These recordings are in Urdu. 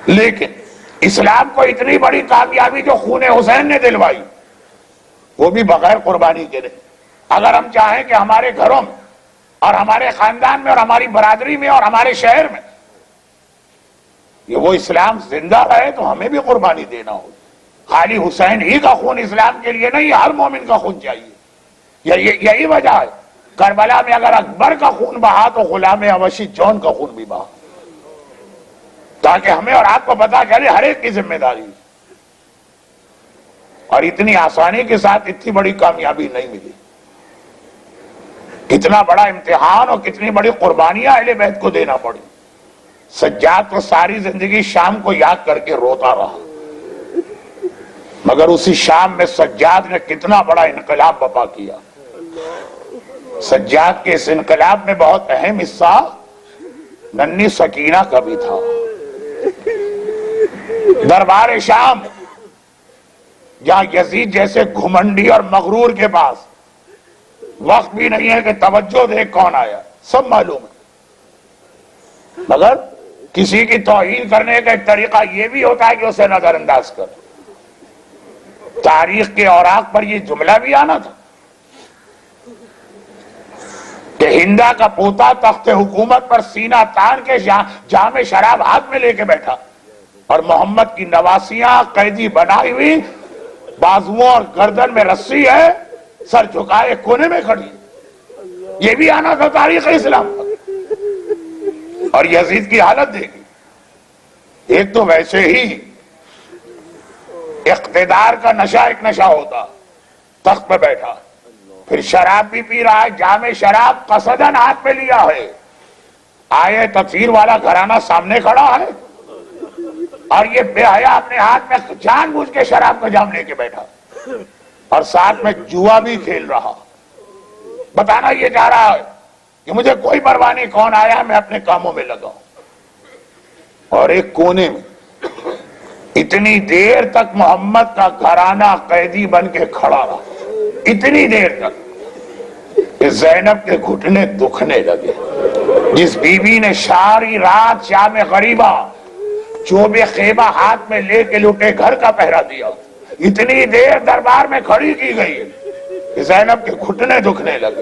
لیکن اسلام کو اتنی بڑی کامیابی جو خون حسین نے دلوائی وہ بھی بغیر قربانی کے نہیں۔ اگر ہم چاہیں کہ ہمارے گھروں میں اور ہمارے خاندان میں اور ہماری برادری میں اور ہمارے شہر میں یہ وہ اسلام زندہ رہے تو ہمیں بھی قربانی دینا ہوگی۔ خالی حسین ہی کا خون اسلام کے لیے نہیں، ہر مومن کا خون چاہیے۔ یہی وجہ ہے کربلا میں اگر اکبر کا خون بہا تو غلام حبشی جون کا خون بھی بہا، تاکہ ہمیں اور آپ کو پتا چلے ہر ایک کی ذمہ داری۔ اور اتنی آسانی کے ساتھ اتنی بڑی کامیابی نہیں ملی۔ کتنا بڑا امتحان اور کتنی بڑی قربانیاں اہل بیت کو دینا پڑی۔ سجاد تو ساری زندگی شام کو یاد کر کے روتا رہا، مگر اسی شام میں سجاد نے کتنا بڑا انقلاب برپا کیا۔ سجاد کے اس انقلاب میں بہت اہم حصہ ننھی سکینہ کا بھی تھا۔ دربار شام جہاں یزید جیسے گھمنڈی اور مغرور کے پاس وقت بھی نہیں ہے کہ توجہ دے کون آیا، سب معلوم ہے، مگر کسی کی توہین کرنے کا ایک طریقہ یہ بھی ہوتا ہے کہ اسے نظر انداز کر۔ تاریخ کے اوراق پر یہ جملہ بھی آنا تھا کہ ہندا کا پوتا تخت حکومت پر سینہ تان کے جام شراب ہاتھ میں لے کے بیٹھا اور محمد کی نواسیاں قیدی بنائی ہوئی، بازوؤں اور گردن میں رسی ہے، سر جھکائے کونے میں کھڑی۔ یہ بھی آنا تھا تاریخ اسلام پر۔ اور یزید کی حالت دیکھی، ایک تو ویسے ہی اقتدار کا نشہ ایک نشہ ہوتا، تخت پہ بیٹھا، پھر شراب بھی پی رہا ہے، جام شراب قصدن ہاتھ میں لیا ہے، آئے تطہیر والا گھرانہ سامنے کھڑا ہے اور یہ بے حیا اپنے ہاتھ میں جان بوجھ کے شراب کا جام لے کے بیٹھا اور ساتھ میں جوا بھی کھیل رہا، بتانا یہ چاہ رہا ہے کہ مجھے کوئی پرواہ نہیں کون آیا، میں اپنے کاموں میں لگا ہوں۔ اور ایک کونے میں اتنی دیر تک محمد کا گھرانہ قیدی بن کے کھڑا رہا، اتنی دیر تک کہ زینب کے گھٹنے دکھنے لگے۔ جس بی بی نے ساری رات شام غریبہ چوبے خیبہ ہاتھ میں لے کے لوٹے گھر کا پہرا دیا، اتنی دیر دربار میں کھڑی کی گئی کہ زینب کے گھٹنے دکھنے لگے۔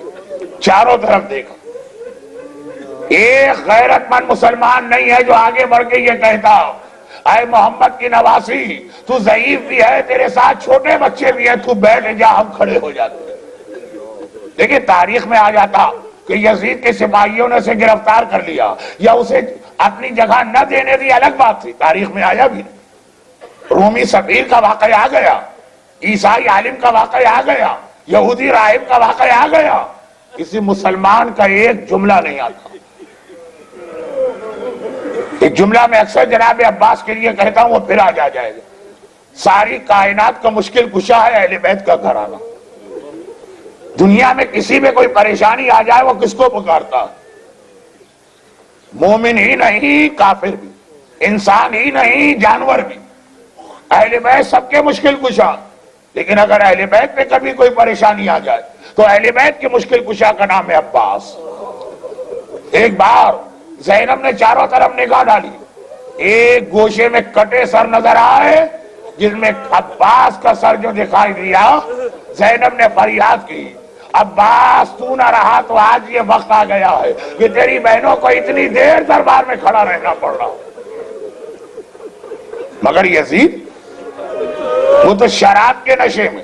چاروں طرف دیکھا، ایک غیرت مند مسلمان نہیں ہے جو آگے بڑھ کے یہ کہتا اے محمد کی نواسی تو ضعیف بھی ہے، تیرے ساتھ چھوٹے بچے بھی ہیں، تو بیٹھ جا، ہم کھڑے ہو جاتے۔ دیکھیں تاریخ میں آ جاتا کہ یزید کے سپاہیوں نے اسے گرفتار کر لیا یا اسے اپنی جگہ نہ دینے دی، الگ بات تھی، تاریخ میں آیا بھی نہیں۔ رومی سفیر کا واقعہ آ گیا، عیسائی عالم کا واقعہ آ گیا، یہودی راہب کا واقعہ آ گیا، کسی مسلمان کا ایک جملہ نہیں آتا۔ ایک جملہ میں اکثر جناب عباس کے لیے کہتا ہوں، وہ پھر آ جائے گا۔ ساری کائنات کا مشکل کشا ہے اہل بیت کا گھرانہ۔ دنیا میں کسی میں کوئی پریشانی آ جائے وہ کس کو پکارتا ہے؟ مومن ہی نہیں، کافر بھی، انسان ہی نہیں، جانور بھی، اہل بیت سب کے مشکل کشا۔ لیکن اگر اہل بیت میں کبھی کوئی پریشانی آ جائے تو اہل بیت کے مشکل کشا کا نام ہے عباس۔ ایک بار زینب نے چاروں طرف نگاہ ڈالی، ایک گوشے میں کٹے سر نظر آئے جس میں عباس کا سر جو دکھائی دیا، زینب نے فریاد کی عباس تو نہ رہا تو آج یہ وقت آ گیا ہے کہ تیری بہنوں کو اتنی دیر دربار میں کھڑا رہنا پڑ رہا۔ مگر یزید وہ تو شراب کے نشے میں،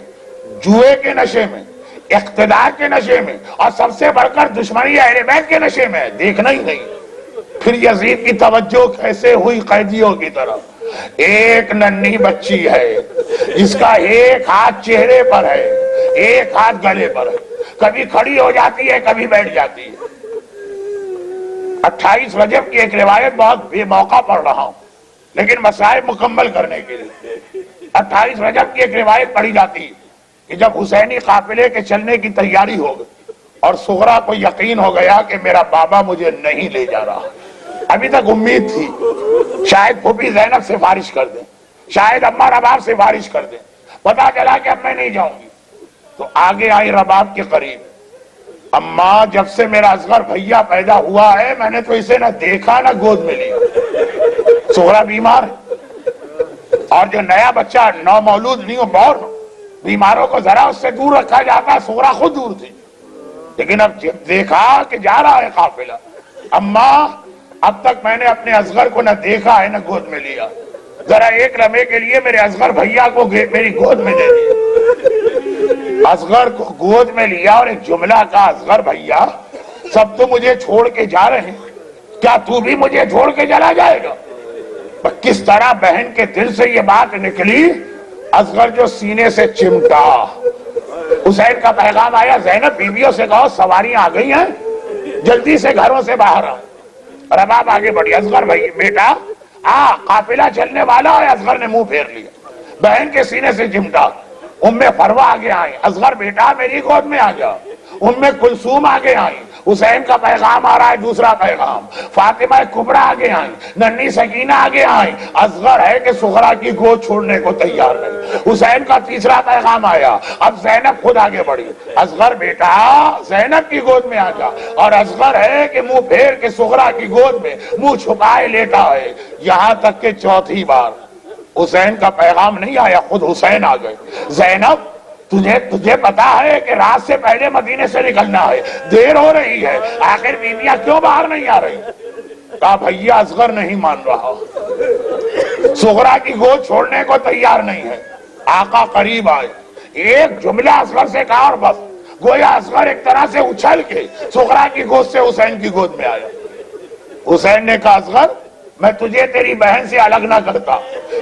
جوئے کے نشے میں، اقتدار کے نشے میں اور سب سے بڑھ کر دشمنی اہل بیت کے نشے میں، دیکھنا ہی نہیں۔ پھر یزید کی توجہ کیسے ہوئی قیدیوں کی طرف؟ ایک ننھی بچی ہے جس کا ایک ہاتھ چہرے پر ہے، ایک ہاتھ گلے پر ہے، کبھی کھڑی ہو جاتی ہے، کبھی بیٹھ جاتی ہے۔ 28 رجب کی ایک روایت بہت بے موقع پڑھ رہا ہوں لیکن مسائل مکمل کرنے کے لیے 28 رجب کی ایک روایت پڑھی جاتی ہے کہ جب حسینی قافلے کے چلنے کی تیاری ہو گئی اور صغرا کو یقین ہو گیا کہ میرا بابا مجھے نہیں لے جا رہا، ابھی تک امید تھی شاید پھوپھی زینب سفارش کر دیں، شاید اماں رباب سفارش کر دیں، پتا چلا کہ اب میں نہیں جاؤں گی، تو آگے آئی رباب کے قریب، اماں جب سے میرا اصغر بھیا پیدا ہوا ہے میں نے تو اسے نہ دیکھا نہ گود میں لیا، صغرا بیمار ہے، اور جو نیا بچہ نو مولود نیو بورن بیماروں کو ذرا اس سے دور رکھا جاتا، سغرا خود دور تھی، لیکن اب دیکھا کہ جا رہا ہے قافلہ، اماں اب تک میں نے اپنے اصغر کو نہ دیکھا ہے نہ گود میں لیا، ذرا ایک لمحے کے لیے میرے اصغر بھیا کو میری گود میں دے دیا۔ اصغر کو گود میں لیا اور ایک جملہ کا، اصغر بھیا سب تو مجھے چھوڑ کے جا رہے ہیں، کیا تو بھی مجھے چھوڑ کے چلا جائے گا؟ کس طرح بہن کے دل سے یہ بات نکلی، اصغر جو سینے سے چمٹا۔ حسین کا پیغام آیا، زینب بیویوں سے کہو سواریاں آ گئی ہیں، جلدی سے گھروں سے باہر آؤ۔ اور اب آپ آگے بڑھی، اصغر بھائی بیٹا قافلہ چلنے والا ہے۔ اصغر نے منہ پھیر لیا، بہن کے سینے سے چمٹا۔ ام فروہ آگے آئیں، اصغر بیٹا میری گود میں آ جا۔ ام کلثوم آگے آئیں، حسین کا پیغام آ رہا ہے، دوسرا پیغام۔ فاطمہ کبریٰ آگے آئیں، ننھی سکینہ آگے آئیں۔ اصغر ہے کہ صغرا کی گود چھوڑنے کو تیار نہیں۔ حسین کا تیسرا پیغام آیا، اب زینب خود آگے بڑھی، اصغر بیٹا زینب کی گود میں آ جا۔ اور اصغر ہے کہ منہ پھیر کے صغرا کی گود میں منہ چھپائے لیٹا ہے، یہاں تک کہ چوتھی بار حسین کا پیغام نہیں آیا، خود حسین آ گئے۔ زینب تجھے پتا ہے کہ رات سے پہلے مدینے سے نکلنا ہے، دیر ہو رہی ہے، آخر بیویاں کیوں باہر نہیں آ رہی؟ کہا بھیا اصغر نہیں مان رہا، صغرا کی گود چھوڑنے کو تیار نہیں ہے۔ آقا قریب آئے، ایک جملہ اصغر سے کہا اور بس، گویا اصغر ایک طرح سے اچھل کے صغرا کی گود سے حسین کی گود میں آیا۔ حسین نے کہا اصغر میں تجھے تیری بہن سے الگ نہ کرتا،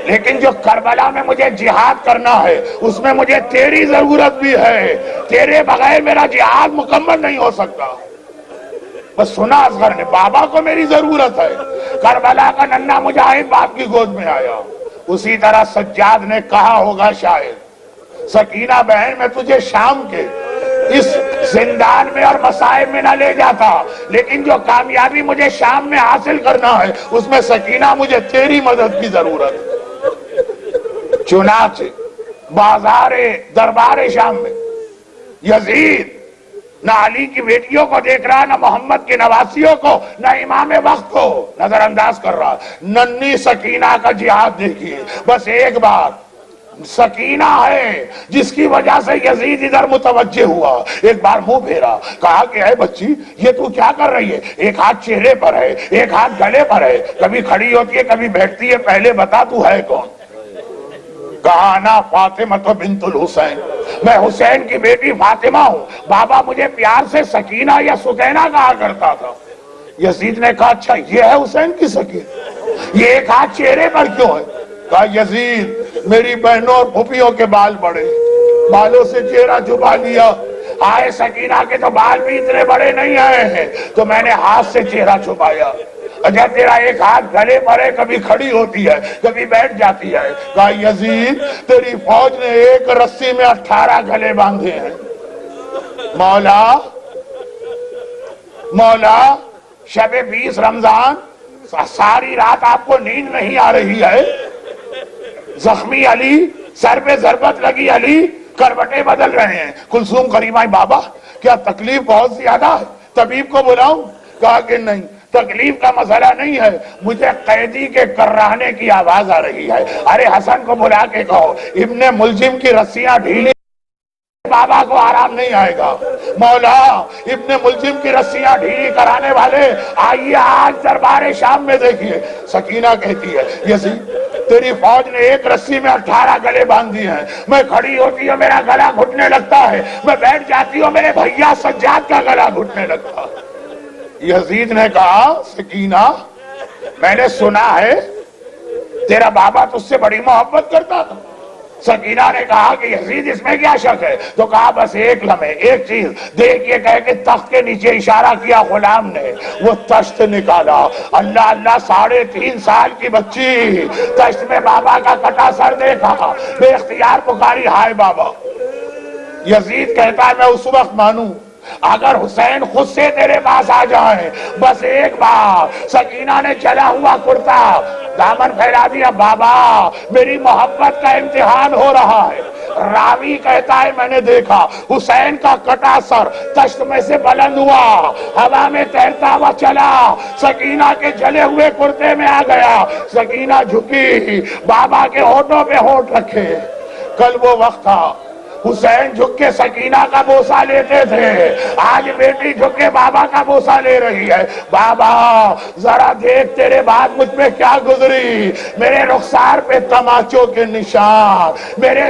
لیکن جو کربلا میں مجھے جہاد کرنا ہے اس میں مجھے تیری ضرورت بھی ہے، تیرے بغیر میرا جہاد مکمل نہیں ہو سکتا۔ بس سنا اصغر نے، بابا کو میری ضرورت ہے، کربلا کا ننھا مجاہد باپ کی گود میں آیا۔ اسی طرح سجاد نے کہا ہوگا شاید، سکینہ بہن میں تجھے شام کے اس زندان میں اور مصائب میں نہ لے جاتا، لیکن جو کامیابی مجھے شام میں حاصل کرنا ہے اس میں سکینہ مجھے تیری مدد کی ضرورت ہے۔ چنانچہ بازار دربار شام میں یزید نہ علی کی بیٹیوں کو دیکھ رہا، نہ محمد کے نواسیوں کو، نہ امام وقت کو نظر انداز کر رہا۔ ننھی سکینہ کا جہاد دیکھیے، بس ایک بار سکینہ ہے جس کی وجہ سے یزید ادھر متوجہ ہوا، ایک بار منہ پھیرا، کہا کہ اے بچی یہ تو کیا کر رہی ہے؟ ایک ہاتھ چہرے پر ہے، ایک ہاتھ گلے پر ہے، کبھی کھڑی ہوتی ہے کبھی بیٹھتی ہے، پہلے بتا تو ہے کون؟ کہا انا فاطمہ بنت الحسین، میں حسین کی بیٹی فاطمہ ہوں، بابا مجھے پیار سے سکینہ یا سکینہ کہا کرتا تھا۔ یزید نے کہا اچھا یہ ہے حسین کی سکینہ، یہ ایک ہاتھ چہرے پر کیوں ہے؟ کہا یزید میری بہنوں اور پھوپھیوں کے بال بڑے، بالوں سے چہرہ چھپا لیا، آئے سکینہ کے تو بال بھی اتنے بڑے نہیں آئے ہیں تو میں نے ہاتھ سے چہرہ چھپایا۔ اچھا تیرا ایک ہاتھ گلے پر ہے، کبھی کھڑی ہوتی ہے کبھی بیٹھ جاتی ہے۔ کہا یزید تیری فوج نے ایک رسی میں 18 گلے باندھے ہیں۔ مولا شب 20 رمضان ساری رات آپ کو نیند نہیں آ رہی ہے، زخمی علی، سر پہ ضربت لگی علی، کروٹیں بدل رہے ہیں۔ کلثوم قریب آئی، بابا کیا تکلیف بہت زیادہ ہے، طبیب کو بلاؤں؟ کہا کہ نہیں تکلیف کا مسئلہ نہیں ہے، مجھے قیدی کے کرہنے کی آواز آ رہی ہے۔ ارے حسن کو بلا کے کہو ابن ملجم کی رسیاں ڈھیلی، بابا کو آرام نہیں آئے گا۔ مولا ابن ملجم کی رسیاں ڈھیلی کرانے والے آئیے آج دربار شام میں دیکھیے۔ سکینہ کہتی ہے یزید تیری فوج نے ایک رسی میں 18 گلے باندھ دیے ہیں، میں کھڑی ہوتی ہوں میرا گلا گھٹنے لگتا ہے، میں بیٹھ جاتی ہوں میرے بھیا سجاد کا گلا گھٹنے لگتا ہے۔ یزید نے کہا سکینہ میں نے سنا ہے تیرا بابا تجھ سے بڑی محبت کرتا تھا۔ سکینہ نے کہا کہ یزید اس میں کیا شک ہے؟ تو کہا بس ایک لمحے ایک چیز دیکھیے، کہہ کے تخت کے نیچے اشارہ کیا غلام نے، وہ تشت نکالا۔ اللہ اللہ 3.5 سال کی بچی تشت میں بابا کا کٹا سر دیکھا، بے اختیار پکاری ہائے بابا۔ یزید کہتا ہے میں اس وقت مانوں اگر حسین خود سے تیرے پاس آ جائیں، بس ایک بار۔ سکینہ نے چلا ہوا کرتا دامن پھیلا دیا، بابا میری محبت کا امتحان ہو رہا ہے، راوی کہتا ہے میں نے دیکھا حسین کا کٹا سر تشت میں سے بلند ہوا، ہوا میں تیرتا ہوا چلا، سکینہ کے جلے ہوئے کرتے میں آ گیا، سکینہ جھکی، بابا کے ہونٹوں پہ ہونٹ رکھے۔ کل وہ وقت تھا حسین جھک کے سکینہ کا بوسہ لیتے تھے، آج بیٹی جھک کے بابا کا بوسہ لے رہی ہے۔ بابا ذرا دیکھ تیرے بعد مجھ پہ کیا گزری، میرے رخسار پہ تماچوں کے نشان، میرے